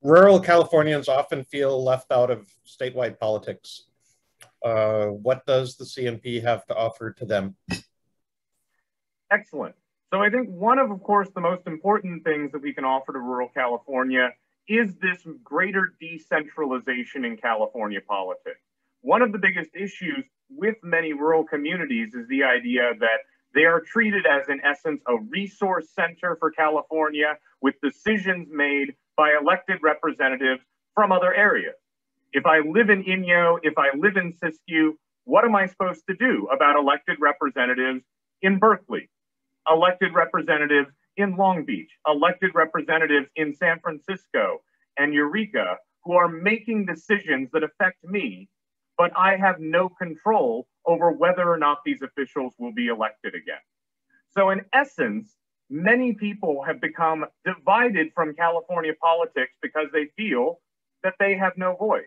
Rural Californians often feel left out of statewide politics. What does the CNP have to offer to them? Excellent. So I think one of course, the most important things that we can offer to rural California is this greater decentralization in California politics. One of the biggest issues with many rural communities is the idea that they are treated as, in essence, a resource center for California with decisions made by elected representatives from other areas. If I live in Inyo, if I live in Siskiyou, what am I supposed to do about elected representatives in Berkeley, elected representatives in Long Beach, elected representatives in San Francisco and Eureka, who are making decisions that affect me, but I have no control over whether or not these officials will be elected again. So in essence, many people have become divided from California politics because they feel that they have no voice.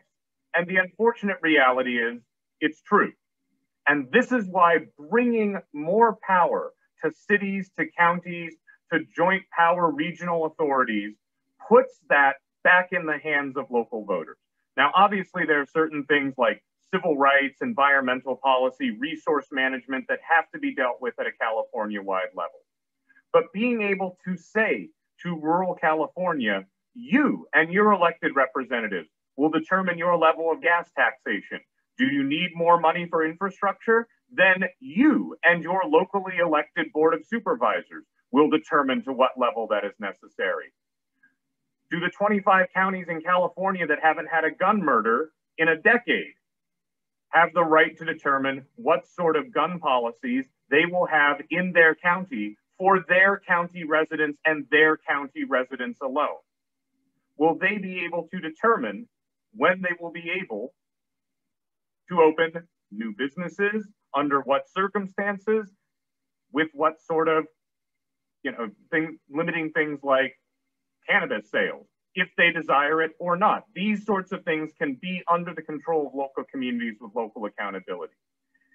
And the unfortunate reality is it's true. And this is why bringing more power to cities, to counties, to joint power regional authorities puts that back in the hands of local voters. Now, obviously, there are certain things like civil rights, environmental policy, resource management that have to be dealt with at a California-wide level. But being able to say to rural California, you and your elected representatives will determine your level of gas taxation. Do you need more money for infrastructure? Then you and your locally elected Board of Supervisors will determine to what level that is necessary. Do the 25 counties in California that haven't had a gun murder in a decade have the right to determine what sort of gun policies they will have in their county for their county residents and their county residents alone? Will they be able to determine when they will be able to open new businesses, under what circumstances, with what sort of, limiting things like cannabis sales, if they desire it or not? These sorts of things can be under the control of local communities with local accountability.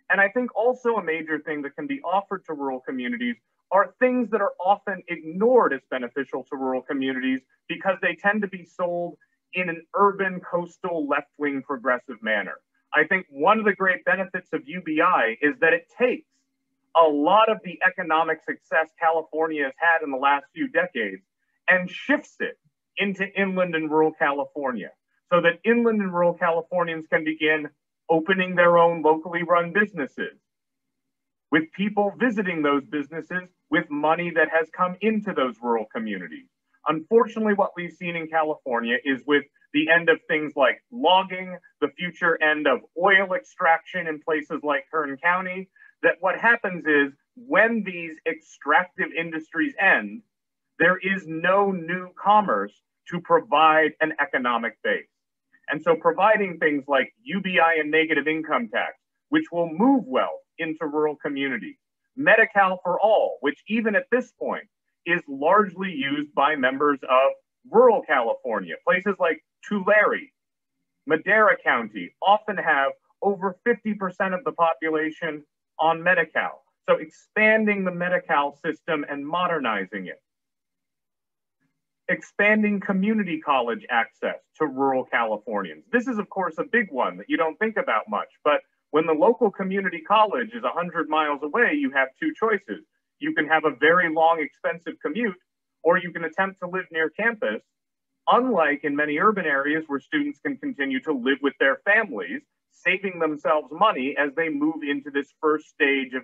And I think also a major thing that can be offered to rural communities are things that are often ignored as beneficial to rural communities because they tend to be sold in an urban, coastal, left-wing progressive manner. I think one of the great benefits of UBI is that it takes a lot of the economic success California has had in the last few decades and shifts it into inland and rural California so that inland and rural Californians can begin opening their own locally run businesses, with people visiting those businesses with money that has come into those rural communities. Unfortunately, what we've seen in California is with the end of things like logging, the future end of oil extraction in places like Kern County, that what happens is when these extractive industries end, there is no new commerce to provide an economic base. And so providing things like UBI and negative income tax, which will move wealth into rural communities, Medi-Cal for All, which even at this point is largely used by members of rural California. Places like Tulare, Madera County often have over 50% of the population on Medi-Cal. So expanding the Medi-Cal system and modernizing it. Expanding community college access to rural Californians. This is, of course, a big one that you don't think about much, but when the local community college is 100 miles away, you have two choices. You can have a very long, expensive commute, or you can attempt to live near campus, unlike in many urban areas where students can continue to live with their families, saving themselves money as they move into this first stage of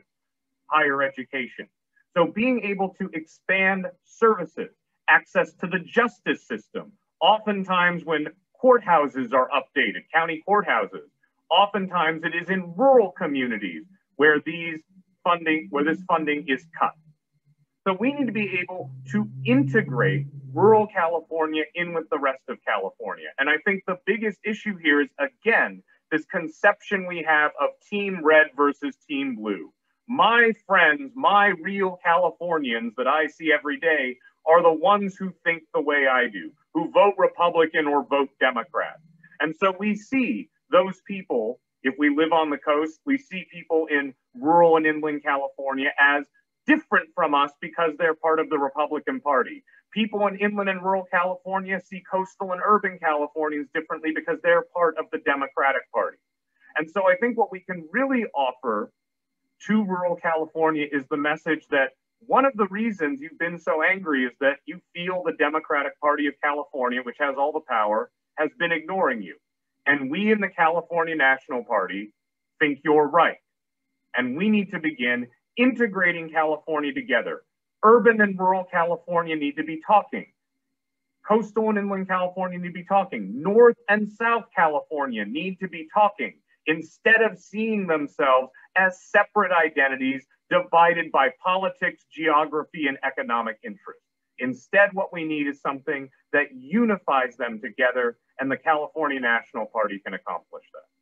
higher education. So being able to expand services, access to the justice system, oftentimes when courthouses are updated, county courthouses, oftentimes it is in rural communities where this funding is cut. So we need to be able to integrate rural California in with the rest of California. And I think the biggest issue here is, again, this conception we have of Team Red versus Team Blue. My friends, my real Californians that I see every day are the ones who think the way I do, who vote Republican or vote Democrat. And so we see those people, if we live on the coast, we see people in rural and inland California as different from us because they're part of the Republican Party. People in inland and rural California see coastal and urban Californians differently because they're part of the Democratic Party. And so I think what we can really offer to rural California is the message that one of the reasons you've been so angry is that you feel the Democratic Party of California, which has all the power, has been ignoring you. And we in the California National Party think you're right. And we need to begin integrating California together. Urban and rural California need to be talking. Coastal and inland California need to be talking. North and South California need to be talking instead of seeing themselves as separate identities divided by politics, geography, and economic interest. Instead, what we need is something that unifies them together, and the California National Party can accomplish that.